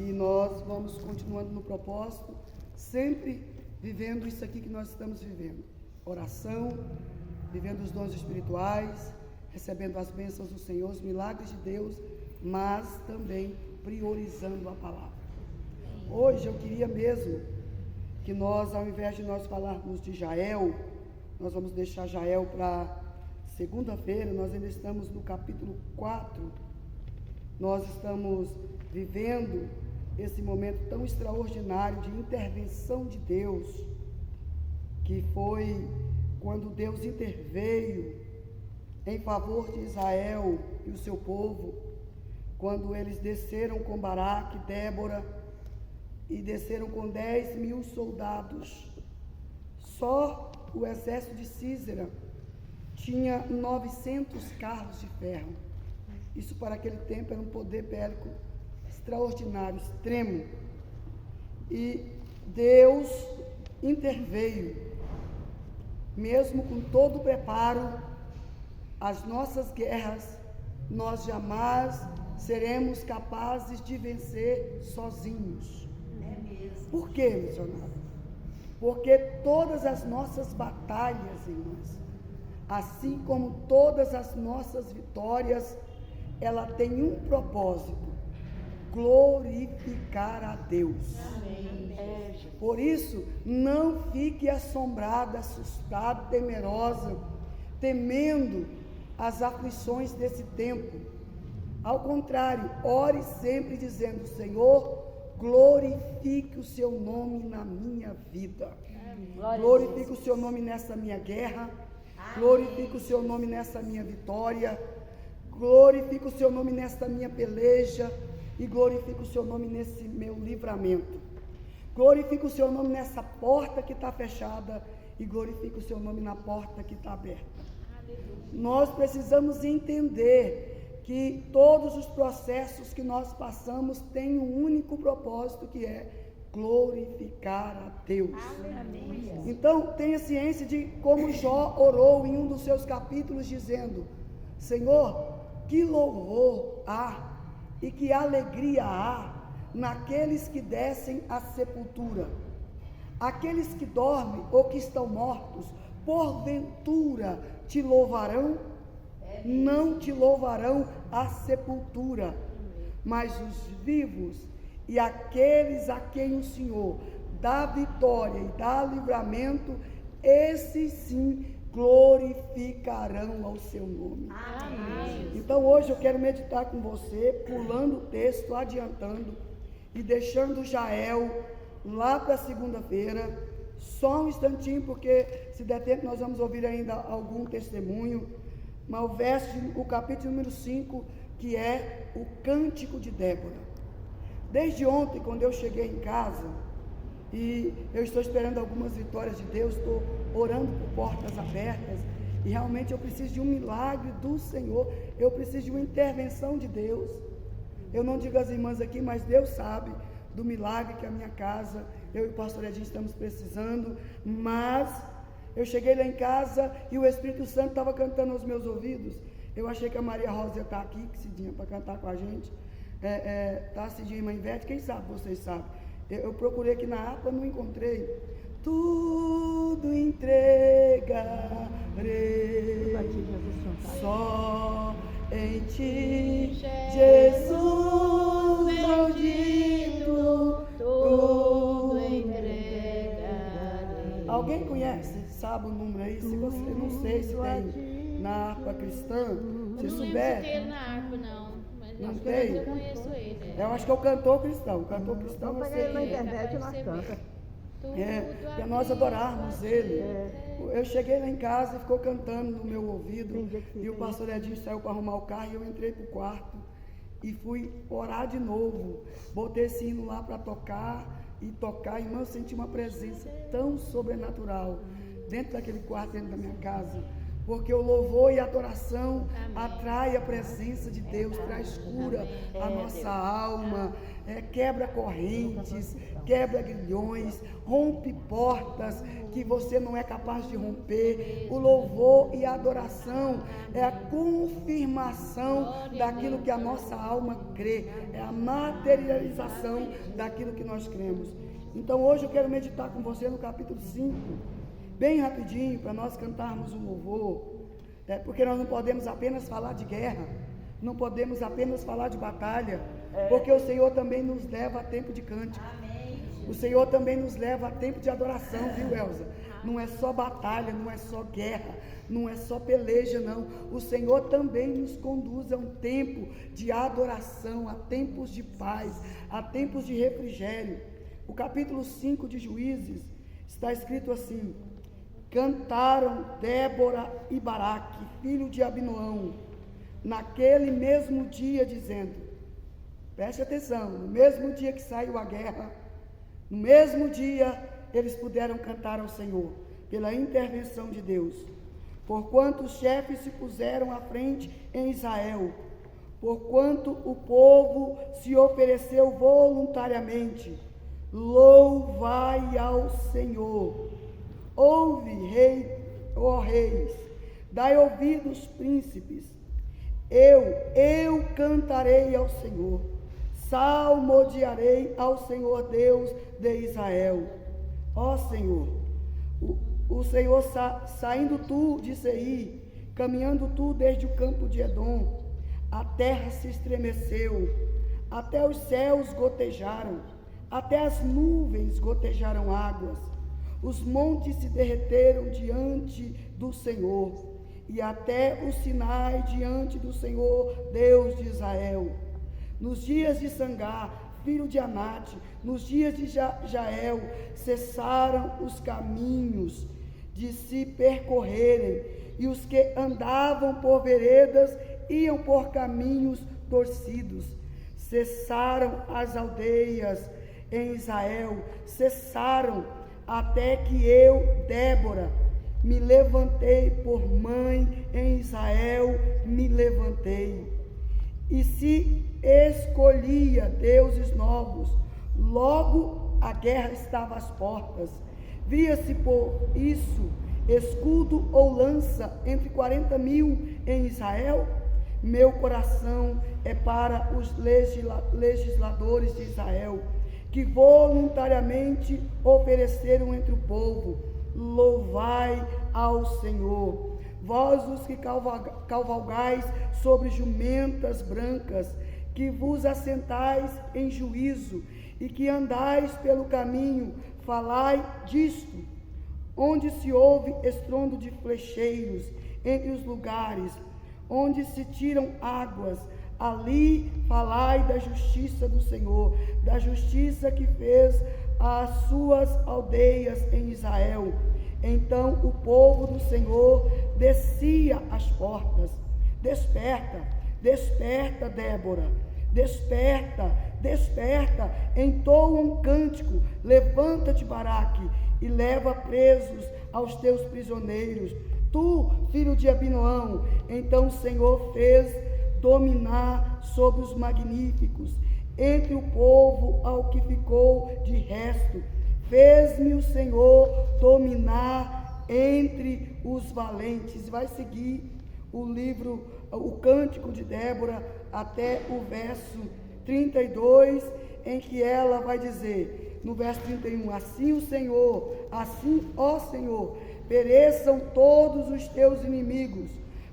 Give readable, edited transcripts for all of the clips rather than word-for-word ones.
E nós vamos continuando no propósito, sempre vivendo isso aqui que nós estamos vivendo. Oração, vivendo os dons espirituais, recebendo as bênçãos do Senhor, os milagres de Deus, mas também priorizando a palavra. Hoje eu queria mesmo que nós, ao invés de nós falarmos de Jael, nós vamos deixar Jael para segunda-feira. Nós ainda estamos no capítulo 4, nós estamos vivendo esse momento tão extraordinário de intervenção de Deus, que foi quando Deus interveio em favor de Israel e o seu povo, quando eles desceram com Baraque, Débora, e desceram com 10.000 soldados. Só o exército de Císera tinha 900 carros de ferro. Isso para aquele tempo era um poder bélico extraordinário, extremo. E Deus interveio, mesmo com todo o preparo. As nossas guerras, nós jamais seremos capazes de vencer sozinhos. Por quê, missionário? Porque todas as nossas batalhas, irmãs, assim como todas as nossas vitórias, ela tem um propósito: glorificar a Deus. Amém. Por isso, não fique assombrada, assustada, temerosa, temendo as aflições desse tempo. Ao contrário, ore sempre dizendo: Senhor, glorifique o seu nome na minha vida. Glorifique o seu nome nessa minha guerra. Glorifique o seu nome nessa minha vitória. Glorifique o seu nome nesta minha peleja. E glorifique o seu nome nesse meu livramento. Glorifique o seu nome nessa porta que está fechada. E glorifique o seu nome na porta que está aberta. Nós precisamos entender que todos os processos que nós passamos têm um único propósito, que é glorificar a Deus. Amém. Então, tenha ciência de como Jó orou em um dos seus capítulos, dizendo: Senhor, que louvor há e que alegria há naqueles que descem à sepultura. Aqueles que dormem ou que estão mortos, porventura te louvarão? Não te louvarão a sepultura, mas os vivos e aqueles a quem o Senhor dá vitória e dá livramento, esses sim glorificarão ao seu nome. Amém. Então hoje eu quero meditar com você, pulando o texto, adiantando e deixando Jael lá para segunda-feira. Só um instantinho, porque se der tempo nós vamos ouvir ainda algum testemunho. Mas o capítulo número 5, que é o Cântico de Débora. Desde ontem, quando eu cheguei em casa, e eu estou esperando algumas vitórias de Deus, estou orando por portas abertas, e realmente eu preciso de um milagre do Senhor, eu preciso de uma intervenção de Deus. Eu não digo às irmãs aqui, mas Deus sabe do milagre que a minha casa, eu e o pastor Edinho estamos precisando. Mas eu cheguei lá em casa e o Espírito Santo estava cantando aos meus ouvidos. Eu achei que a Maria Rosa ia estar aqui, que Cidinha, para cantar com a gente. Tá, Cidinha e Mãe Ivete, quem sabe, vocês sabem. Eu procurei aqui na harpa, não encontrei. Tudo entregarei, só em ti, Jesus bendito, tudo entregarei. Alguém conhece? Sabe o número aí? Se você não sei se tem na harpa cristã, se souber. Não na harpa, não. Mas não tem? Eu conheço ele. Eu acho que é o cantor cristão. O cantor cristão Vamos pegar ele na internet e nós canta. Para nós adorarmos ele. Eu cheguei lá em casa e ficou cantando no meu ouvido. E o pastor Edinho saiu para arrumar o carro e eu entrei para o quarto e fui orar de novo. Botei esse hino lá para tocar. Irmão, eu senti uma presença tão sobrenatural dentro daquele quarto, dentro da minha casa, porque o louvor e a adoração Amém. atrai a presença de Deus, traz cura à nossa alma, quebra correntes, quebra grilhões, rompe portas que você não é capaz de romper. O louvor e a adoração é a confirmação daquilo que a nossa alma crê, é a materialização daquilo que nós cremos. Então hoje eu quero meditar com você no capítulo 5, bem rapidinho, para nós cantarmos um louvor, porque nós não podemos apenas falar de guerra, não podemos apenas falar de batalha, porque o Senhor também nos leva a tempo de cântico. O Senhor também nos leva a tempo de adoração, viu, Elza? Não é só batalha, não é só guerra, não é só peleja, não. O Senhor também nos conduz a um tempo de adoração, a tempos de paz, a tempos de refrigério. O capítulo 5 de Juízes está escrito assim: cantaram Débora e Baraque, filho de Abinoão, naquele mesmo dia, dizendo, preste atenção, no mesmo dia que saiu a guerra, no mesmo dia eles puderam cantar ao Senhor, pela intervenção de Deus, porquanto os chefes se puseram à frente em Israel, porquanto o povo se ofereceu voluntariamente. Louvai ao Senhor. Ouve, rei, ó reis, dai ouvidos, príncipes. Eu cantarei ao Senhor, salmodiarei ao Senhor Deus de Israel. Ó Senhor, o Senhor saindo tu de Seir, caminhando tu desde o campo de Edom, a terra se estremeceu, até os céus gotejaram, até as nuvens gotejaram águas, os montes se derreteram diante do Senhor, e até o Sinai diante do Senhor, Deus de Israel. Nos dias de Sangar, filho de Anate, nos dias de Jael, cessaram os caminhos de se percorrerem, e os que andavam por veredas iam por caminhos torcidos. Cessaram as aldeias em Israel, cessaram, até que eu, Débora, me levantei por mãe em Israel, me levantei. E se escolhia deuses novos, logo a guerra estava às portas. Via-se por isso escudo ou lança entre 40.000 em Israel? Meu coração é para os legisladores de Israel, que voluntariamente ofereceram entre o povo. Louvai ao Senhor. Vós os que cavalgais sobre jumentas brancas, que vos assentais em juízo, e que andais pelo caminho, falai disto. Onde se ouve estrondo de flecheiros, entre os lugares onde se tiram águas, ali falai da justiça do Senhor, da justiça que fez as suas aldeias em Israel. Então o povo do Senhor descia às portas. Desperta, desperta, Débora, desperta, desperta, entoa um cântico, levanta-te, Baraque, e leva presos aos teus prisioneiros. Tu, filho de Abinoão, então o Senhor fez dominar sobre os magníficos, entre o povo ao que ficou de resto. Fez-me o Senhor dominar entre os valentes. Vai seguir o livro, o Cântico de Débora, até o verso 32, em que ela vai dizer, no verso 31, assim o Senhor, assim, ó Senhor, pereçam todos os teus inimigos,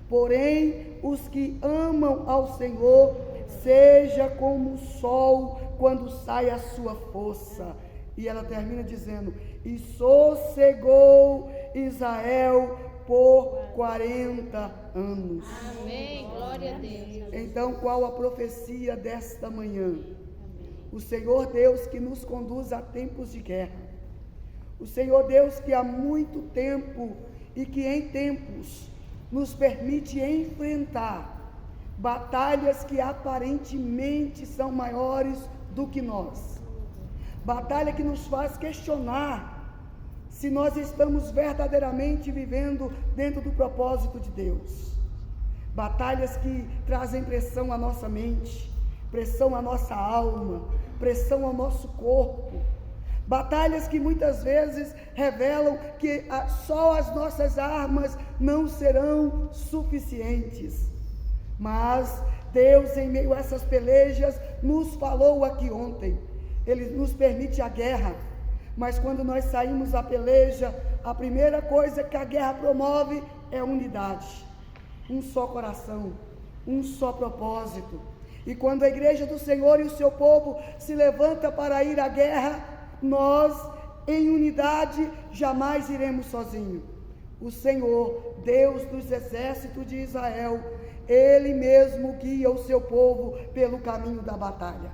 porém os que amam ao Senhor, seja como o sol quando sai a sua força. E ela termina dizendo, e sossegou Israel por 40 anos. Amém, glória a Deus. Então, qual a profecia desta manhã? O Senhor Deus que nos conduz a tempos de guerra. O Senhor Deus que há muito tempo e que em tempos nos permite enfrentar batalhas que aparentemente são maiores do que nós. Batalha que nos faz questionar se nós estamos verdadeiramente vivendo dentro do propósito de Deus. Batalhas que trazem pressão à nossa mente, pressão à nossa alma, pressão ao nosso corpo. Batalhas que muitas vezes revelam que só as nossas armas não serão suficientes. Mas Deus, em meio a essas pelejas, nos falou aqui ontem. Ele nos permite a guerra, mas quando nós saímos à peleja, a primeira coisa que a guerra promove é unidade. Um só coração, um só propósito. E quando a igreja do Senhor e o seu povo se levanta para ir à guerra, nós, em unidade, jamais iremos sozinhos. O Senhor, Deus dos exércitos de Israel, Ele mesmo guia o seu povo pelo caminho da batalha.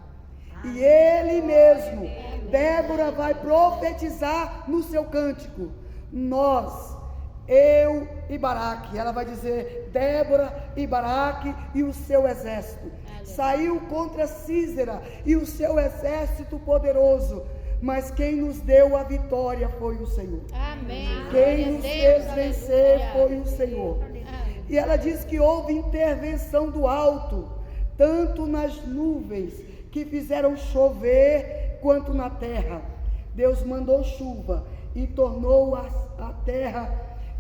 E Ele mesmo, Débora vai profetizar no seu cântico. Nós, eu e Baraque, ela vai dizer, Débora e Baraque e o seu exército. Saiu contra Sísera e o seu exército poderoso. Mas quem nos deu a vitória foi o Senhor. Amém. Quem nos fez vencer foi o Senhor. E ela diz que houve intervenção do alto, tanto nas nuvens que fizeram chover, quanto na terra. Deus mandou chuva e tornou a terra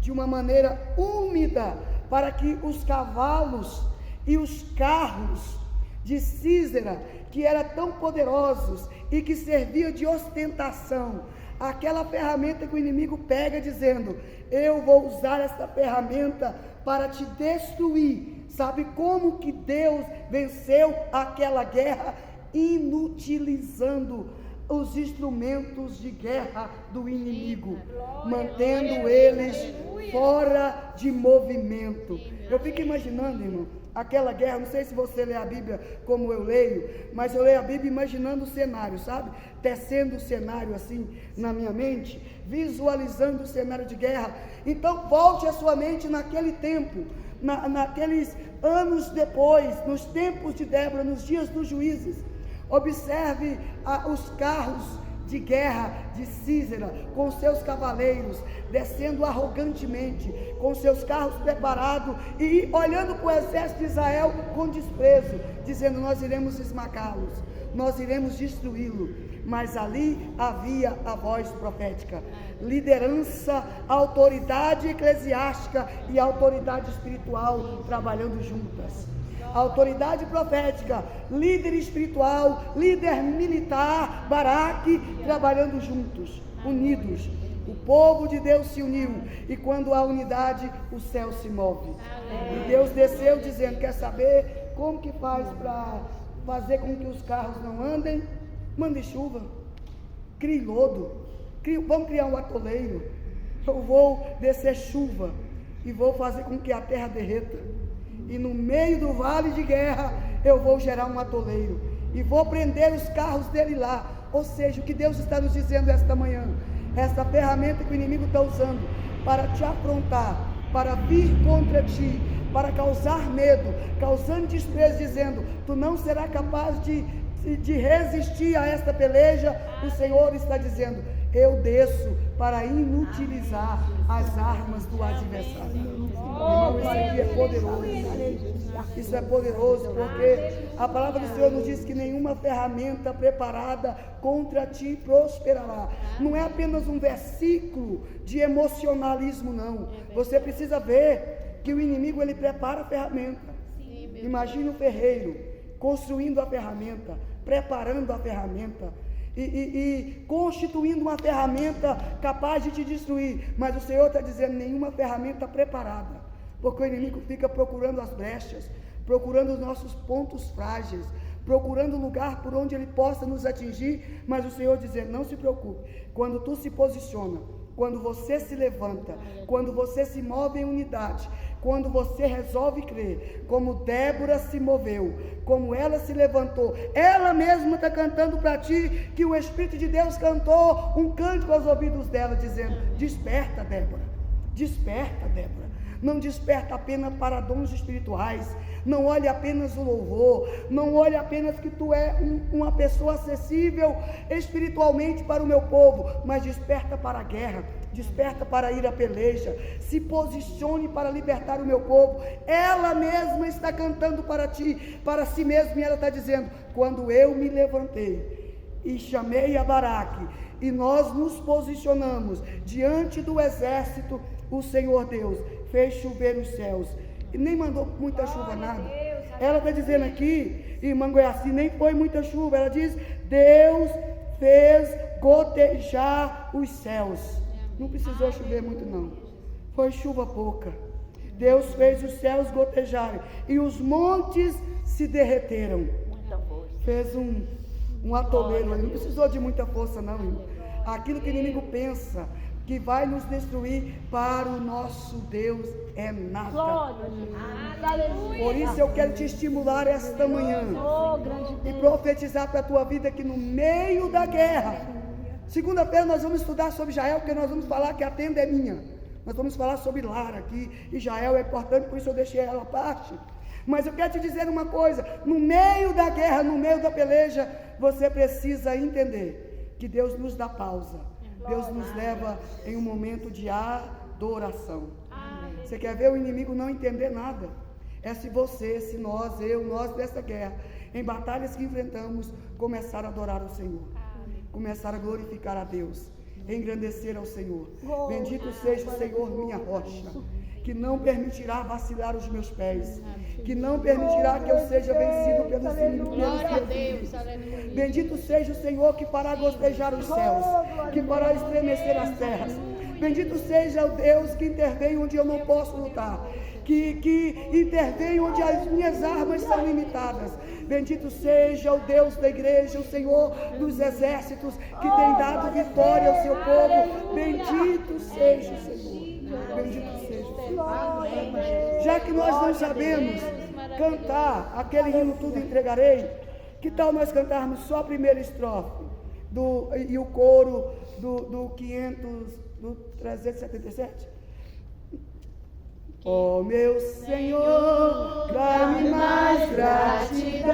de uma maneira úmida, para que os cavalos e os carros de Sísera, que eram tão poderosos e que serviam de ostentação, aquela ferramenta que o inimigo pega dizendo, eu vou usar essa ferramenta para te destruir. Sabe como que Deus venceu aquela guerra? Inutilizando os instrumentos de guerra do inimigo, mantendo eles fora de movimento. Eu fico imaginando, irmão, aquela guerra, não sei se você lê a Bíblia como eu leio, mas eu leio a Bíblia imaginando o cenário, sabe? Tecendo o cenário assim na minha mente, visualizando o cenário de guerra. Então volte a sua mente naquele tempo, naqueles anos depois, nos tempos de Débora, nos dias dos juízes. Observe os carros de guerra de Sísera, com seus cavaleiros, descendo arrogantemente, com seus carros preparados, e olhando para o exército de Israel com desprezo, dizendo, nós iremos esmagá-los, nós iremos destruí-lo. Mas ali havia a voz profética, liderança, autoridade eclesiástica e autoridade espiritual trabalhando juntas. Autoridade profética, líder espiritual, líder militar, Baraque, trabalhando juntos, unidos. O povo de Deus se uniu, e quando há unidade, o céu se move. E Deus desceu dizendo, quer saber como que faz para fazer com que os carros não andem? Mande chuva, crie lodo, vamos criar um atoleiro. Eu vou descer chuva e vou fazer com que a terra derreta. E no meio do vale de guerra, eu vou gerar um atoleiro, e vou prender os carros dele lá. Ou seja, o que Deus está nos dizendo esta manhã, essa ferramenta que o inimigo está usando, para te afrontar, para vir contra ti, para causar medo, causando desprezo, dizendo, tu não serás capaz de resistir a esta peleja. O Senhor está dizendo, eu desço para inutilizar as armas do adversário. Irmão, isso aqui é poderoso. Isso é poderoso, porque a palavra do Senhor nos diz que nenhuma ferramenta preparada contra ti prosperará. Não é apenas um versículo de emocionalismo, não. Você precisa ver que o inimigo, ele prepara a ferramenta. Imagine o ferreiro construindo a ferramenta, preparando a ferramenta, e constituindo uma ferramenta capaz de te destruir. Mas o Senhor está dizendo, nenhuma ferramenta preparada, porque o inimigo fica procurando as brechas, procurando os nossos pontos frágeis, procurando o lugar por onde ele possa nos atingir. Mas o Senhor dizendo, não se preocupe, quando tu se posiciona, quando você se levanta, quando você se move em unidade, quando você resolve crer, como Débora se moveu, como ela se levantou, ela mesma está cantando para ti, que o Espírito de Deus cantou um cântico aos ouvidos dela, dizendo, desperta, Débora, desperta, Débora. Não desperta apenas para dons espirituais, não olhe apenas o louvor, não olhe apenas que tu é uma pessoa acessível espiritualmente para o meu povo, mas desperta para a guerra, desperta para ir à peleja, se posicione para libertar o meu povo. Ela mesma está cantando para ti, para si mesma, e ela está dizendo: quando eu me levantei e chamei a Baraque, e nós nos posicionamos diante do exército, o Senhor Deus fez chover os céus, e nem mandou muita chuva, nada. Ela está dizendo aqui, irmã Goiaci, nem foi muita chuva. Ela diz: Deus fez gotejar os céus. Não precisou chover muito não, foi chuva pouca. Deus fez os céus gotejarem e os montes se derreteram. Fez um atoleiro, não precisou de muita força não, irmão. Aquilo que o inimigo pensa que vai nos destruir, para o nosso Deus é nada. Por isso eu quero te estimular esta manhã e profetizar para a tua vida que no meio da guerra, segunda-feira nós vamos estudar sobre Israel, porque nós vamos falar que a tenda é minha. Nós vamos falar sobre Lara aqui, Israel é importante, por isso eu deixei ela à parte. Mas eu quero te dizer uma coisa: no meio da guerra, no meio da peleja, você precisa entender que Deus nos dá pausa. Deus nos leva em um momento de adoração. Você quer ver o inimigo não entender nada? É se você, se nós, nós dessa guerra, em batalhas que enfrentamos, começar a adorar o Senhor, começar a glorificar a Deus, engrandecer ao Senhor. Bendito seja o Senhor, minha rocha, que não permitirá vacilar os meus pés, que não permitirá que eu seja vencido pelos inimigos. Bendito seja o Senhor, que fará gotejar os céus, que fará estremecer as terras. Bendito seja o Deus que intervém onde eu não posso lutar, que intervém onde as minhas armas são limitadas. Bendito seja o Deus da igreja, o Senhor dos exércitos, que tem dado vitória ao seu povo. Bendito seja o Senhor. Bendito seja o Senhor. Já que nós não sabemos cantar aquele hino Tudo Entregarei, que tal nós cantarmos só a primeira estrofe e o coro do 377? Ó meu Senhor, dá-me mais gratidão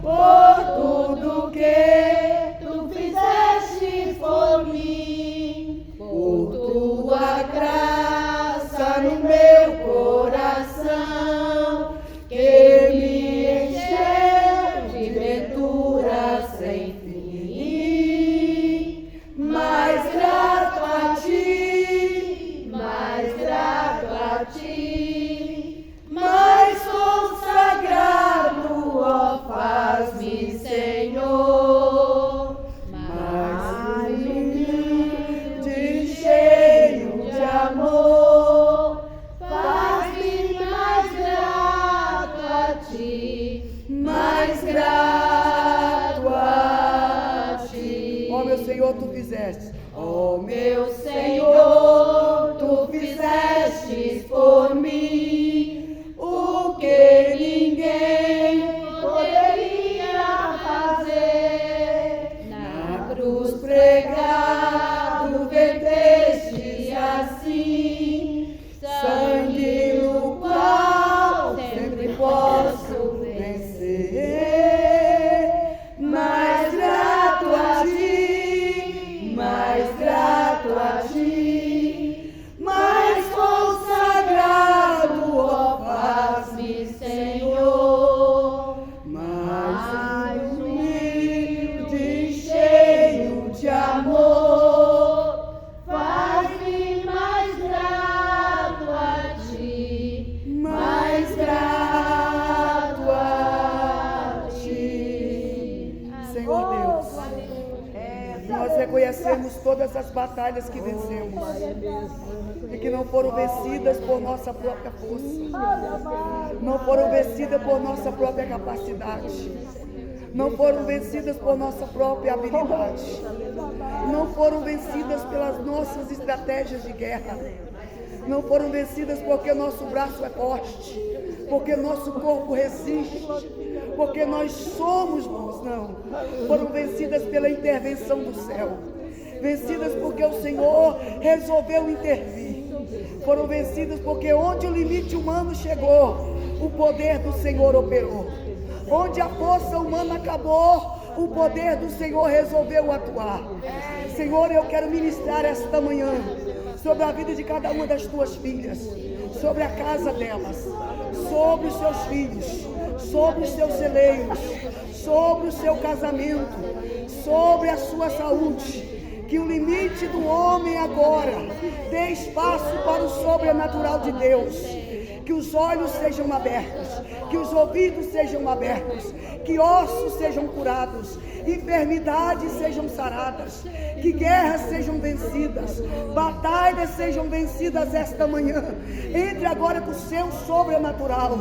por tudo que tu fizeste por mim, por tua graça no meu coração, que me encheu de ventura sem fim. Mais grato a ti, mais grato a ti, mais consagrado, ó, faz-me, Senhor, mais humilde, cheio de amor, faz-me mais grato a ti, mais grato a ti. Ó meu Senhor, tu fizeste. Ó meu Senhor, tu fizestes por mim o que ninguém poderia fazer. Na cruz pregado verteste assim sangue no qual sempre posso vencer. Mais grato a ti, mais grato a ti, mais consagrado, ó, faz-me, Senhor, mais humilde, cheio de amor, faz-me mais grato a ti, mais grato a ti. Senhor Deus, nós reconhecemos todas as batalhas que vencemos e que não foram vencidas por nossa própria força, não foram vencidas por nossa própria capacidade, não foram vencidas por nossa própria habilidade, não foram vencidas pelas nossas estratégias de guerra, não foram vencidas porque nosso braço é forte, porque nosso corpo resiste, porque nós somos bons, não. Foram vencidas pela intervenção do céu, vencidas porque o Senhor resolveu intervir. Foram vencidas porque onde o limite humano chegou, o poder do Senhor operou. Onde a força humana acabou, o poder do Senhor resolveu atuar. Senhor, eu quero ministrar esta manhã sobre a vida de cada uma das tuas filhas, sobre a casa delas, sobre os seus filhos, sobre os seus celeiros, sobre o seu casamento, sobre a sua saúde. Que o limite do homem agora dê espaço para o sobrenatural de Deus. Que os olhos sejam abertos, que os ouvidos sejam abertos, que ossos sejam curados, enfermidades sejam saradas, que guerras sejam vencidas, batalhas sejam vencidas esta manhã. Entre agora com o seu sobrenatural,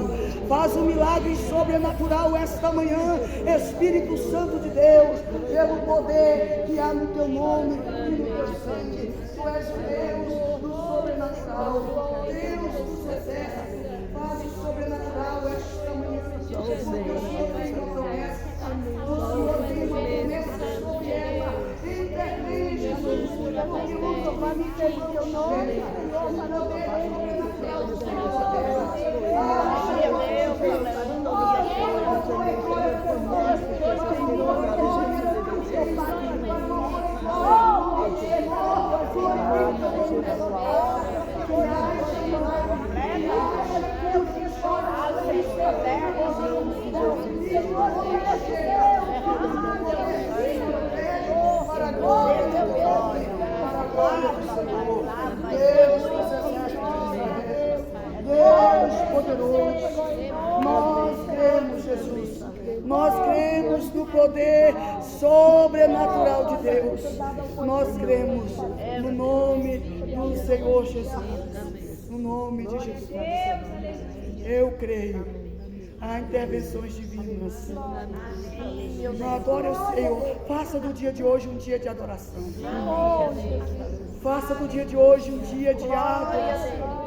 faz um milagre sobrenatural esta manhã, Espírito Santo de Deus, pelo poder que há no teu nome e no teu sangue. Tu és o Deus do sobrenatural, Deus dos exércitos. Faz o sobrenatural esta manhã. O Senhor tem uma promessa. O Senhor tem uma promessa sobre ela. Intervém, Jesus. Porque o teu nome tem o teu nome. O poder sobrenatural do Senhor. Deus poderoso, nós cremos, Jesus, nós cremos no poder sobrenatural de Deus, nós cremos no nome do Senhor Jesus, no nome de Jesus. Eu creio, há intervenções divinas. Adora o Senhor. Faça do dia de hoje um dia de adoração. Faça do dia de hoje um dia de adoração.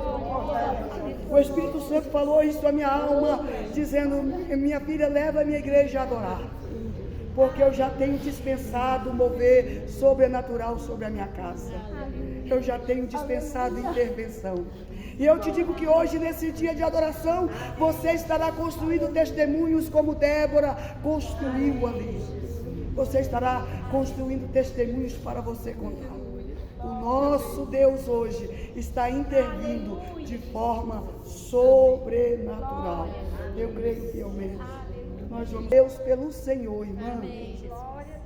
O Espírito Santo falou isso à minha alma, dizendo: minha filha, leva a minha igreja a adorar, porque eu já tenho dispensado o mover sobrenatural sobre a minha casa. Eu já tenho dispensado intervenção. E eu te digo que hoje, nesse dia de adoração, você estará construindo testemunhos como Débora construiu ali. Você estará construindo testemunhos para você contar. O nosso Deus hoje está intervindo de forma sobrenatural. Eu creio fielmente. Nós vamos Deus pelo Senhor, irmão.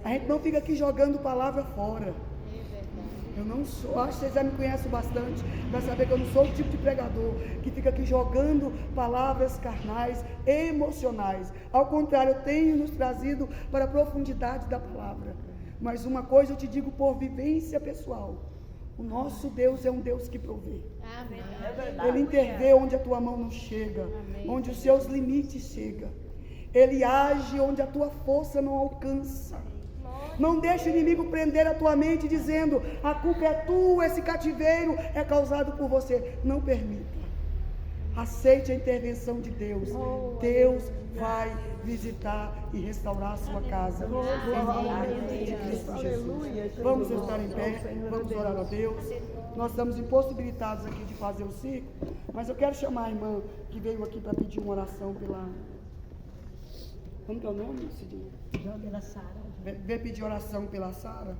A gente não fica aqui jogando palavra fora. Eu não sou, acho que vocês já me conhecem bastante, para saber que eu não sou o tipo de pregador que fica aqui jogando palavras carnais, emocionais. Ao contrário, eu tenho nos trazido para a profundidade da palavra. Mas uma coisa eu te digo por vivência pessoal: o nosso Deus é um Deus que provê. Amém. Ele intervê onde a tua mão não chega, Amém. Onde os seus limites chegam. Ele age onde a tua força não alcança. Não deixe o inimigo prender a tua mente dizendo: a culpa é tua, esse cativeiro é causado por você. Não permita. Aceite a intervenção de Deus. Deus vai visitar e restaurar a sua casa. Em nome de Cristo Jesus. Vamos estar em pé, vamos orar a Deus. Nós estamos impossibilitados aqui de fazer o ciclo, mas eu quero chamar a irmã que veio aqui para pedir uma oração pela... Como que é o nome, Cidinha? Pela Sara. Vem pedir oração pela Sara.